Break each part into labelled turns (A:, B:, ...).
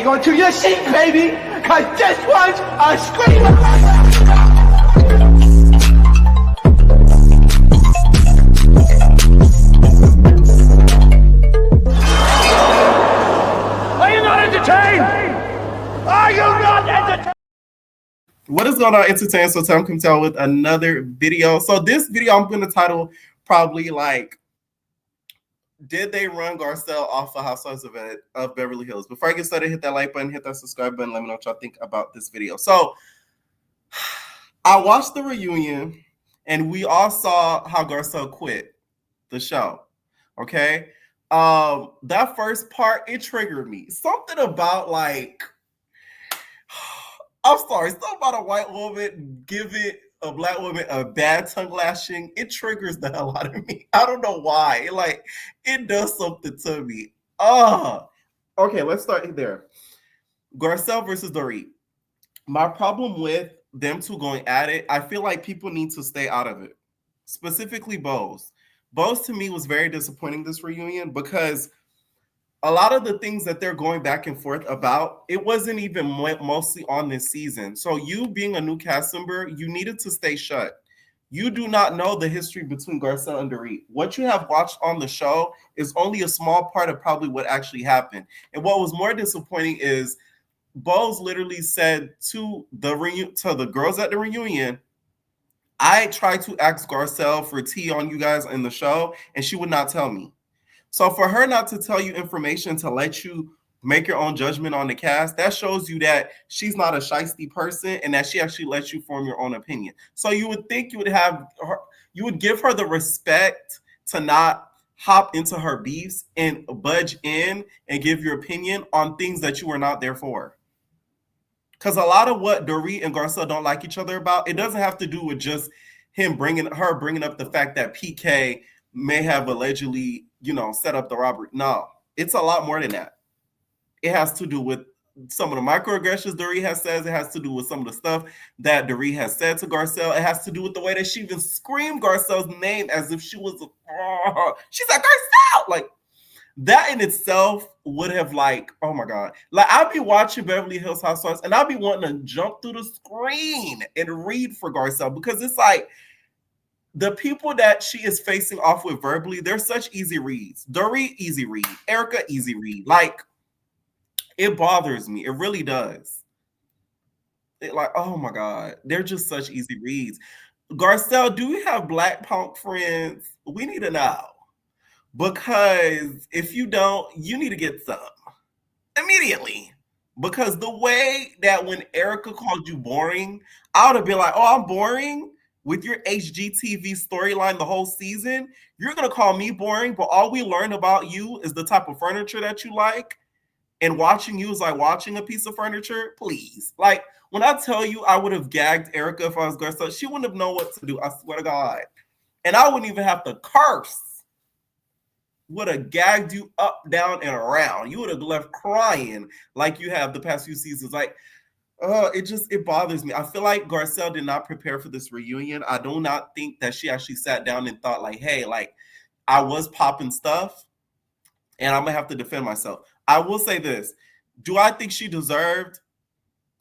A: hang on to your seat, baby, because this one's a screamer. Are you not entertained? Are you not entertained?
B: What is going on, entertain? So Tom can tell with another video. So this video I'm going to title probably like, did they run Garcelle off the Housewives of Beverly Hills? Before I get started, hit that like button, hit that subscribe button. Let me know what y'all think about this video. So I watched the reunion and we all saw how Garcelle quit the show. Okay. That first part, it triggered me. Something about like, I'm sorry, something about a white woman giving a black woman a bad tongue lashing, it triggers the hell out of me. I don't know why. It does something to me. Okay, let's start there. Garcelle versus Dorit. My problem with them two going at it, I feel like people need to stay out of it. Specifically Bose. Bose to me was very disappointing this reunion because a lot of the things that they're going back and forth about, it wasn't even mostly on this season. So you being a new cast member, you needed to stay shut. You do not know the history between Garcelle and Dorit. What you have watched on the show is only a small part of probably what actually happened. And what was more disappointing is Bose literally said to the girls at the reunion, I tried to ask Garcelle for tea on you guys in the show, and she would not tell me. So for her not to tell you information to let you make your own judgment on the cast, that shows you that she's not a shiesty person and that she actually lets you form your own opinion. So you would think you would give her the respect to not hop into her beefs and budge in and give your opinion on things that you were not there for. Because a lot of what Dorit and Garcelle don't like each other about, it doesn't have to do with just bringing up the fact that PK may have allegedly, set up the robbery. No, it's a lot more than that. It has to do with some of the microaggressions Dorit has said. It has to do with some of the stuff that Dorit has said to Garcelle. It has to do with the way that she even screamed Garcelle's name as if she was, she's like, Garcelle! Like, that in itself would have oh my God. Like, I'd be watching Beverly Hills Housewives and I'd be wanting to jump through the screen and read for Garcelle because it's like, the people that she is facing off with verbally, they're such easy reads. Dorit, easy read. Erica, easy read. Like, it bothers me. It really does. Oh my God. They're just such easy reads. Garcelle, do you have Black punk friends? We need to know. Because if you don't, you need to get some. Immediately. Because the way that when Erica called you boring, I would have been like, oh, I'm boring? With your HGTV storyline the whole season, you're going to call me boring, but all we learn about you is the type of furniture that you like, and watching you is like watching a piece of furniture. Please. Like, when I tell you I would have gagged Erica if I was Garcelle, she wouldn't have known what to do. I swear to God. And I wouldn't even have to curse. Would have gagged you up, down, and around. You would have left crying like you have the past few seasons. Like, it bothers me. I feel like Garcelle did not prepare for this reunion. I do not think that she actually sat down and thought like, hey, like, I was popping stuff and I'm gonna have to defend myself. I will say this. Do I think she deserved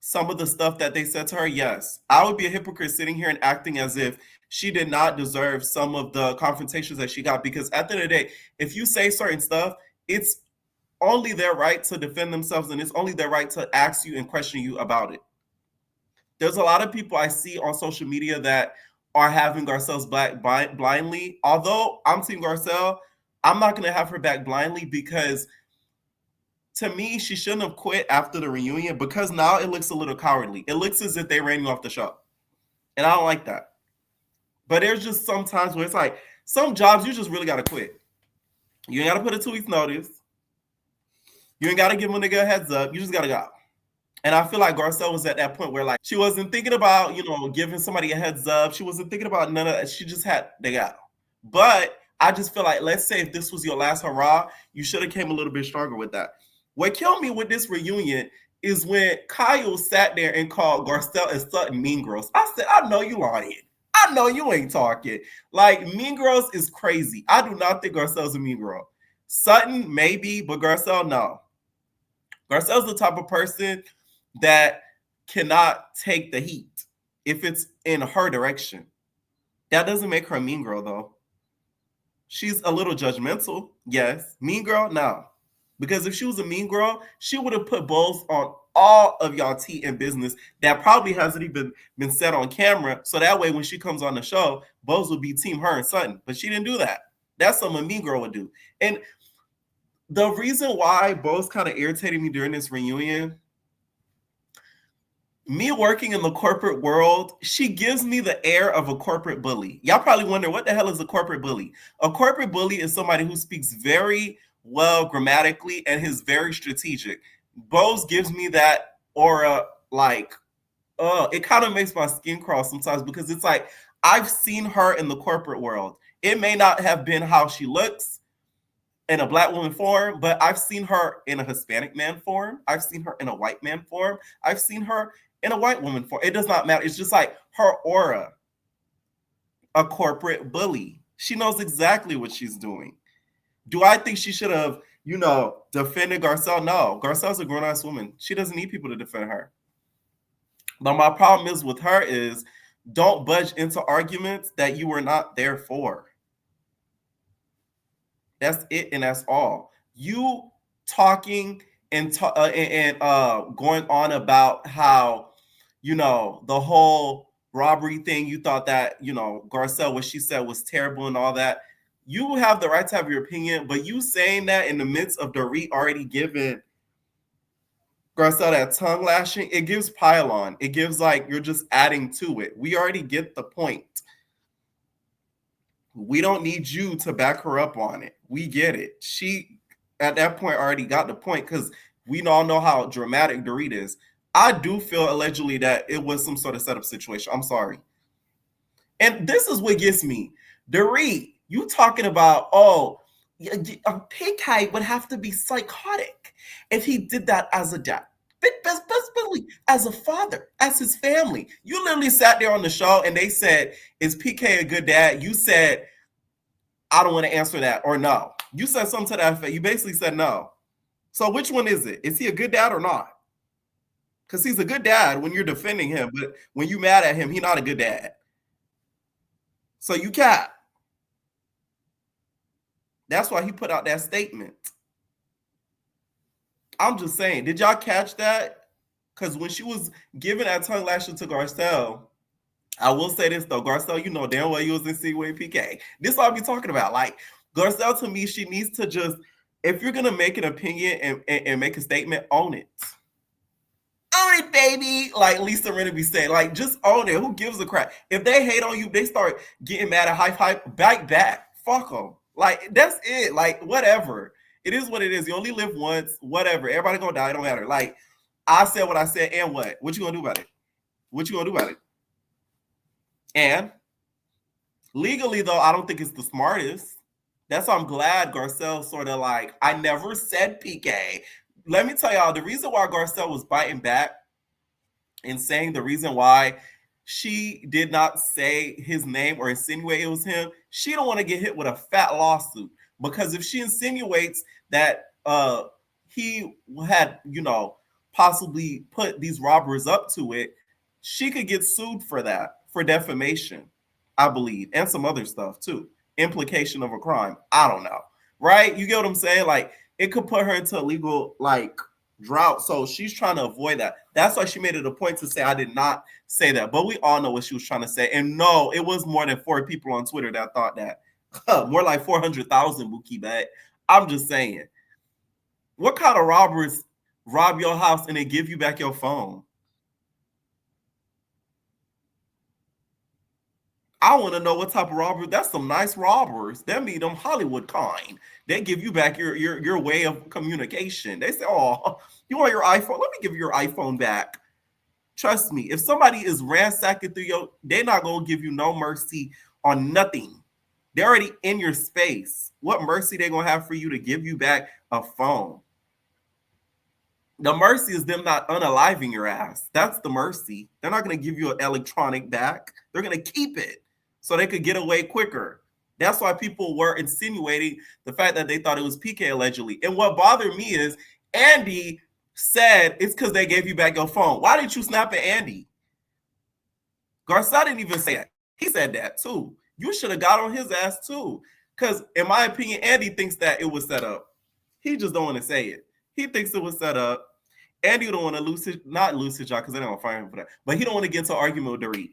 B: some of the stuff that they said to her? Yes. I would be a hypocrite sitting here and acting as if she did not deserve some of the confrontations that she got, because at the end of the day, if you say certain stuff, it's only their right to defend themselves, and it's only their right to ask you and question you about it. There's a lot of people I see on social media that are having Garcelle's back blindly. Although I'm Team Garcelle, I'm not going to have her back blindly because to me, she shouldn't have quit after the reunion because now it looks a little cowardly. It looks as if they ran you off the show. And I don't like that. But there's just some times where it's like, some jobs you just really got to quit. You ain't got to put a 2 weeks notice. You ain't got to give a nigga a heads up. You just got to go. And I feel like Garcelle was at that point where, like, she wasn't thinking about, giving somebody a heads up. She wasn't thinking about none of that. She just had to go. But I just feel like, let's say if this was your last hurrah, you should have came a little bit stronger with that. What killed me with this reunion is when Kyle sat there and called Garcelle and Sutton mean girls. I said, I know you lying. I know you ain't talking. Like, mean girls is crazy. I do not think Garcelle's a mean girl. Sutton, maybe, but Garcelle, no. Garcelle's the type of person that cannot take the heat if it's in her direction. That doesn't make her a mean girl, though. She's a little judgmental, yes. Mean girl, no. Because if she was a mean girl, she would have put balls on all of y'all tea and business that probably hasn't even been said on camera. So that way, when she comes on the show, Bose would be team her and Sutton. But she didn't do that. That's something a mean girl would do. And the reason why Bose kind of irritated me during this reunion, me working in the corporate world, she gives me the air of a corporate bully. Y'all probably wonder, what the hell is a corporate bully? A corporate bully is somebody who speaks very well grammatically and is very strategic. Bose gives me that aura, like, it kind of makes my skin crawl sometimes, because it's like, I've seen her in the corporate world. It may not have been how she looks in a Black woman form, but I've seen her in a Hispanic man form. I've seen her in a white man form. I've seen her in a white woman form. It does not matter. It's just like her aura, a corporate bully. She knows exactly what she's doing. Do I think she should have, defended Garcelle? No. Garcelle's a grown-ass woman. She doesn't need people to defend her. But my problem is with her is, don't budge into arguments that you were not there for. That's it, and that's all. You talking and going on about how, the whole robbery thing, you thought that, Garcelle, what she said was terrible and all that. You have the right to have your opinion, but you saying that in the midst of Dorit already giving Garcelle that tongue lashing, it gives pile on. It gives like you're just adding to it. We already get the point. We don't need you to back her up on it. We get it. She, at that point, already got the point, because we all know how dramatic Dorit is. I do feel allegedly that it was some sort of setup situation. I'm sorry. And this is what gets me. Dorit, you talking about, PK would have to be psychotic if he did that as a dad. But as a father, as his family. You literally sat there on the show and they said, is PK a good dad? You said, I don't want to answer that, or no. You said something to that effect. You basically said no. So which one is it? Is he a good dad or not? Because he's a good dad when you're defending him, but when you mad at him, he's not a good dad. So you cap. That's why he put out that statement. I'm just saying, did y'all catch that? Because when she was giving that tongue lashing to Garcelle, I will say this though, Garcelle, you know damn well you was insinuating PK. This is what I be talking about. Like, Garcelle, to me, she needs to just, if you're gonna make an opinion and make a statement, own it. Own it, baby. Like Lisa Rinna be saying, like, just own it. Who gives a crap? If they hate on you, they start getting mad at hype, back. Fuck them. Like, that's it. Like, whatever. It is what it is. You only live once. Whatever. Everybody gonna die. It don't matter. Like, I said what I said, and what? What you gonna do about it? What you gonna do about it? And legally, though, I don't think it's the smartest. That's why I'm glad Garcelle sort of like, I never said PK. Let me tell y'all, the reason why Garcelle was biting back and saying the reason why she did not say his name or insinuate it was him, she don't want to get hit with a fat lawsuit. Because if she insinuates that he had, possibly put these robbers up to it, she could get sued for that, for defamation, I believe, and some other stuff too. Implication of a crime. I don't know. Right? You get what I'm saying? Like, it could put her into a legal, like, drought. So she's trying to avoid that. That's why she made it a point to say, I did not say that. But we all know what she was trying to say. And no, it was more than 4 people on Twitter that thought that. More like 400,000, Mookie bet. I'm just saying. What kind of robbers rob your house and they give you back your phone? I want to know what type of robbers. That's some nice robbers. That mean them Hollywood kind. They give you back your way of communication. They say, oh, you want your iPhone? Let me give you your iPhone back. Trust me, if somebody is ransacking through they're not going to give you no mercy on nothing. They're already in your space. What mercy they going to have for you to give you back a phone? The mercy is them not unaliving your ass. That's the mercy. They're not going to give you an electronic back. They're going to keep it so they could get away quicker. That's why people were insinuating the fact that they thought it was PK allegedly. And what bothered me is Andy said it's because they gave you back your phone. Why didn't you snap at Andy? Garcelle didn't even say that. He said that too. You should have got on his ass too. Because in my opinion, Andy thinks that it was set up. He just don't want to say it. He thinks it was set up. Andy don't want to not lose his job because they don't fire him for that. But he don't want to get into an argument with Dorit.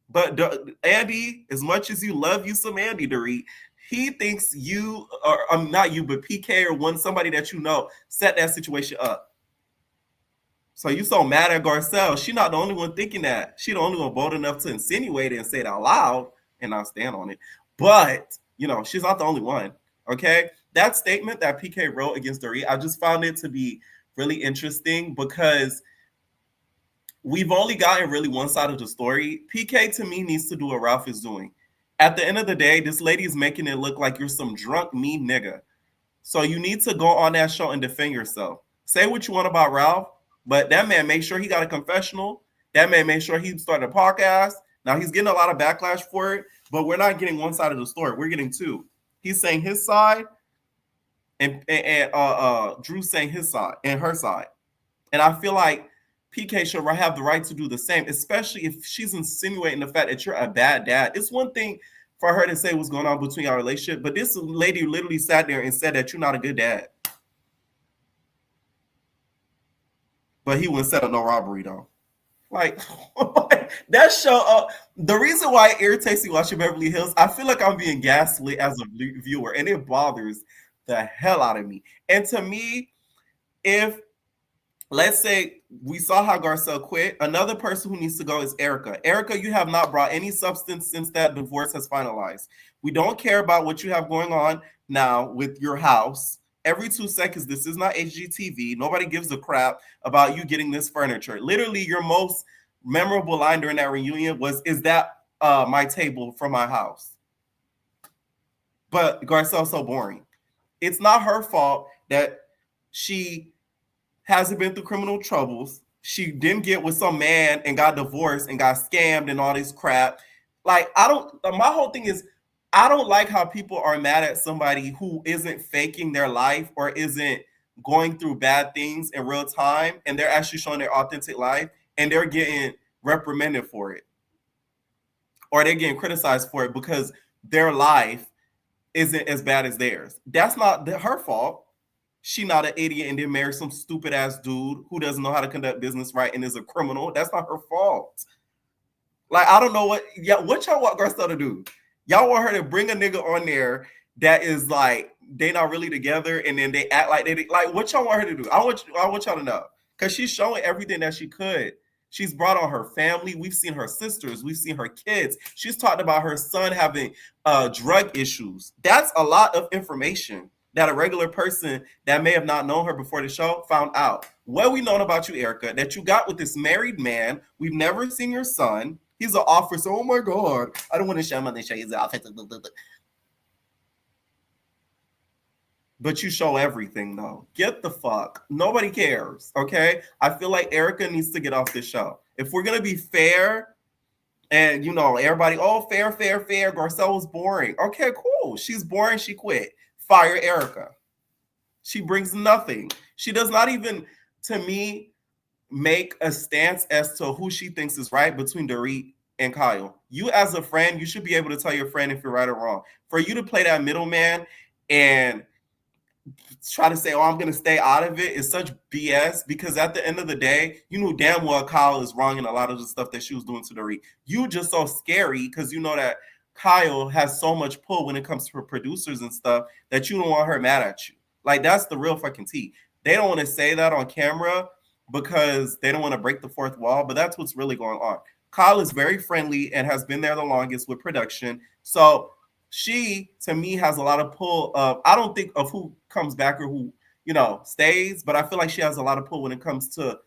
B: But Andy, as much as you love you some Andy, Dorit, he thinks you, or not you, but PK or somebody that you know set that situation up. So you so mad at Garcelle. She not the only one thinking that. She the only one bold enough to insinuate it and say it out loud, and I'll stand on it. But, she's not the only one, okay? That statement that PK wrote against Dorit, I just found it to be really interesting because we've only gotten really one side of the story. PK, to me, needs to do what Ralph is doing. At the end of the day, this lady is making it look like you're some drunk, mean nigga. So you need to go on that show and defend yourself. Say what you want about Ralph, but that man made sure he got a confessional. That man made sure he started a podcast. Now he's getting a lot of backlash for it, but we're not getting one side of the story. We're getting two. He's saying his side, and Drew's saying his side and her side. And I feel like PK should have the right to do the same, especially if she's insinuating the fact that you're a bad dad. It's one thing for her to say what's going on between our relationship, but this lady literally sat there and said that you're not a good dad. But he wouldn't set up no robbery though. Like that show. The reason why it irritates me watching Beverly Hills, I feel like I'm being gaslit as a viewer, and it bothers the hell out of me. And to me, if let's say we saw how Garcelle quit, another person who needs to go is Erica. Erica, you have not brought any substance since that divorce has finalized. We don't care about what you have going on now with your house. Every 2 seconds, this is not HGTV. Nobody gives a crap about you getting this furniture. Literally, your most memorable line during that reunion was, "Is that my table from my house?" But Garcelle's so boring. It's not her fault that she hasn't been through criminal troubles. She didn't get with some man and got divorced and got scammed and all this crap. Like, my whole thing is, I don't like how people are mad at somebody who isn't faking their life or isn't going through bad things in real time, and they're actually showing their authentic life, and they're getting reprimanded for it. Or they're getting criticized for it because their life isn't as bad as theirs. That's not her fault. She not an idiot and then marry some stupid ass dude who doesn't know how to conduct business right and is a criminal. That's not her fault. Like, I don't know what y'all want Garcelle to do. Y'all want her to bring a nigga on there that is like they not really together, and then they act like they like. What y'all want her to do? I want y'all to know, because she's showing everything that she could. She's brought on her family. We've seen her sisters. We've seen her kids. She's talked about her son having drug issues. That's a lot of information that a regular person that may have not known her before the show found out. What we known about you, Erica, that you got with this married man. We've never seen your son. He's an officer. Oh my God. I don't want to show him on the show. He's an officer. But you show everything though. Get the fuck. Nobody cares. Okay. I feel like Erica needs to get off this show. If we're gonna be fair, and everybody, fair. Garcelle was boring. Okay, cool. She's boring. She quit. Fire Erica. She brings nothing. She does not even, to me, make a stance as to who she thinks is right between Dorit and Kyle. You, as a friend, you should be able to tell your friend if you're right or wrong. For you to play that middleman and try to say, I'm going to stay out of it is such BS, because at the end of the day, you knew damn well Kyle is wrong in a lot of the stuff that she was doing to Dorit. You just so scary because you know that Kyle has so much pull when it comes to her producers and stuff that you don't want her mad at you. Like, that's the real fucking tea. They don't want to say that on camera because they don't want to break the fourth wall, but that's what's really going on. Kyle is very friendly and has been there the longest with production. So she, to me, has a lot of pull of, I don't think of who comes back or who, stays, but I feel like she has a lot of pull when it comes to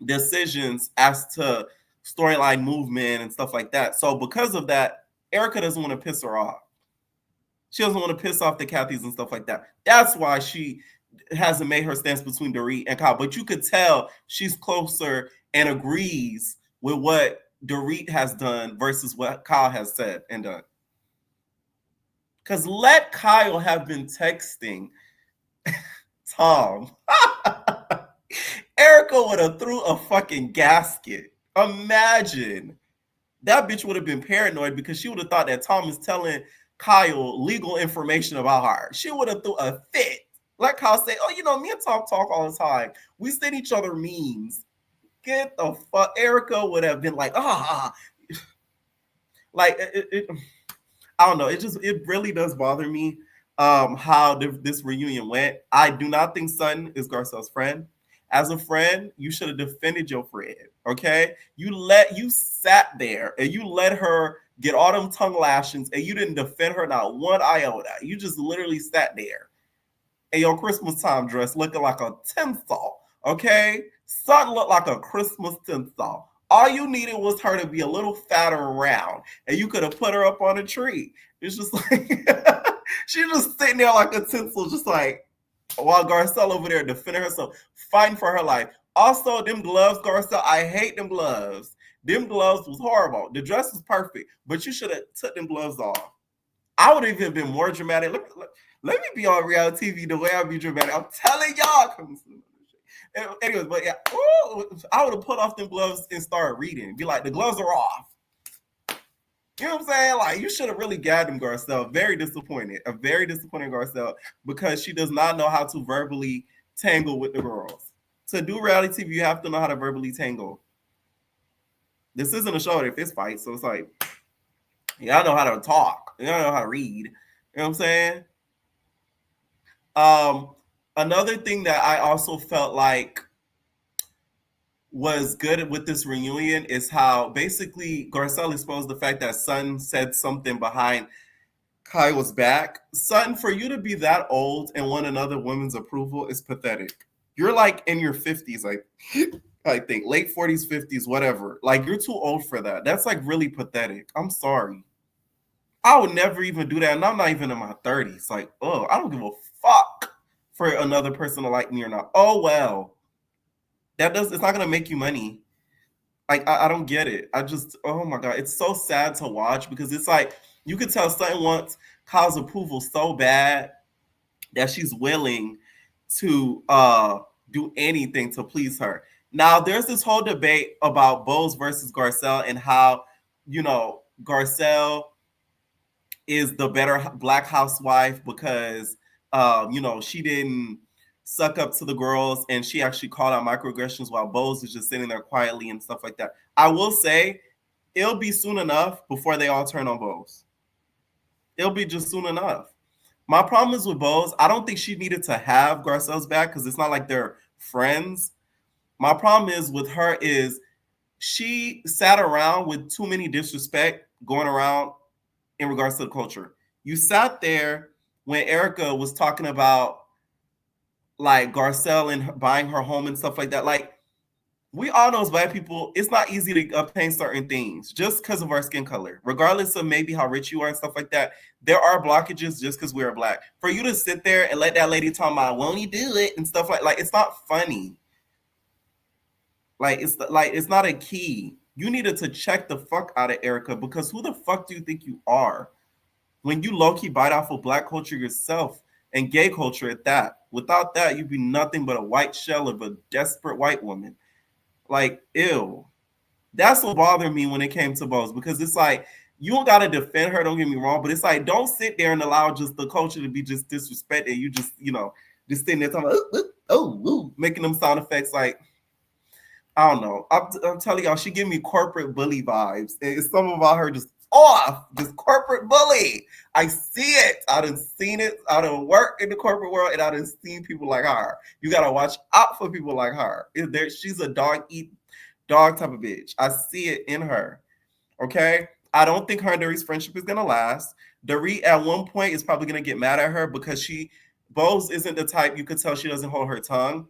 B: decisions as to storyline movement and stuff like that. So because of that, Erica doesn't want to piss her off. She doesn't want to piss off the Cathys and stuff like that. That's why she hasn't made her stance between Dorit and Kyle. But you could tell she's closer and agrees with what Dorit has done versus what Kyle has said and done. Because let Kyle have been texting Tom Erica would have threw a fucking gasket. Imagine. That bitch would have been paranoid because she would have thought that Tom is telling Kyle legal information about her. She would have threw a fit. Like Kyle said, oh, you know, me and Tom talk all the time. We send each other memes. Get the fuck. Erica would have been like, like I don't know. It really does bother me how this reunion went. I do not think Sutton is Garcelle's friend. As a friend, you should have defended your friend. Okay, you sat there and you let her get all them tongue lashings and you didn't defend her not one iota. You just literally sat there in your Christmas time dress looking like a tinsel. Okay, Sutton looked like a Christmas tinsel. All you needed was her to be a little fatter and round, and you could have put her up on a tree. It's just like she's just sitting there like a tinsel, just like while Garcelle over there defending herself, fighting for her life. Also, them gloves, Garcelle, I hate them gloves. Them gloves was horrible. The dress was perfect, but you should have took them gloves off. I would have even been more dramatic. Let me be on reality TV the way I be dramatic. I'm telling y'all. Anyways, but yeah, I would have put off them gloves and started reading. Be like, the gloves are off. You know what I'm saying? Like, you should have really gagged him, Garcelle. Very disappointed. A very disappointing Garcelle because she does not know how to verbally tangle with the girls. To do reality TV, you have to know how to verbally tangle. This isn't a show that fist fight, so it's like, y'all know how to talk. Y'all know how to read. You know what I'm saying? Another thing that I also felt like was good with this reunion is how basically Garcelle exposed the fact that Sutton said something behind Kyle's back. Sutton, for you to be that old and want another woman's approval is pathetic. You're like in your 50s, like I think late 40s, 50s, whatever. Like you're too old for that. That's like really pathetic. I'm sorry. I would never even do that, and I'm not even in my 30s. Like, oh, I don't give a fuck for another person to like me or not. Oh well. It's not gonna make you money. Like I don't get it. Oh my god, it's so sad to watch because it's like you could tell Sutton wants Kyle's approval so bad that she's willing to do anything to please her. Now there's this whole debate about Bose versus Garcelle and how, you know, Garcelle is the better black housewife because you know, she didn't suck up to the girls and she actually called out microaggressions while Bose is just sitting there quietly and stuff like that. I will say it'll be soon enough before they all turn on Bose. It'll be just soon enough. My problem is with Bose, I don't think she needed to have Garcelle's back because it's not like they're friends. My problem is with her is she sat around with too many disrespect going around in regards to the culture. You sat there when Erica was talking about like Garcelle and buying her home and stuff like that. Like, we all know as black people, it's not easy to obtain certain things just because of our skin color, regardless of maybe how rich you are and stuff like that. There are blockages just because we're black. For you to sit there and let that lady talk about, won't you do it and stuff like it's not funny. Like it's not a key. You needed to check the fuck out of Erica because who the fuck do you think you are? When you low-key bite off of black culture yourself and gay culture at that. Without that, you'd be nothing but a white shell of a desperate white woman. Like, ew. That's what bothered me when it came to Bose because it's like, you don't got to defend her, don't get me wrong, but it's like, don't sit there and allow just the culture to be just disrespected. You just, you know, just sitting there talking about, making them sound effects like, I don't know. I'm telling y'all, she give me corporate bully vibes. It's something about her just off, this corporate bully. I see it. I done seen it. I done worked in the corporate world and I done seen people like her. You gotta watch out for people like her. She's a dog eat dog type of bitch. I see it in her. Okay? I don't think her and Dorit's friendship is gonna last. Dorit at one point is probably gonna get mad at her because Bose isn't the type you could tell she doesn't hold her tongue.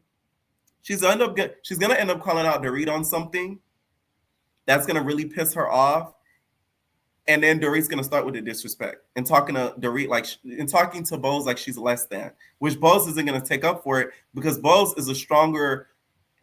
B: She's gonna end up calling out Dorit on something that's gonna really piss her off. And then Dorit's gonna start with the disrespect and talking to Dorit talking to Bose like she's less than, which Bose isn't gonna take up for it because Bose is a stronger,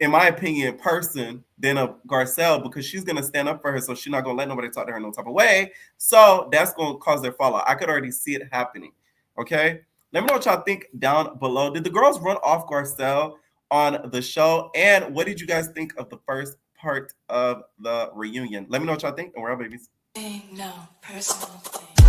B: in my opinion, person than a Garcelle because she's gonna stand up for her, so she's not gonna let nobody talk to her no type of way. So that's gonna cause their fallout. I could already see it happening. Okay, let me know what y'all think down below. Did the girls run off Garcelle on the show. And what did you guys think of the first part of the reunion? Let me know what y'all think. And we're all babies.
C: No personal thing.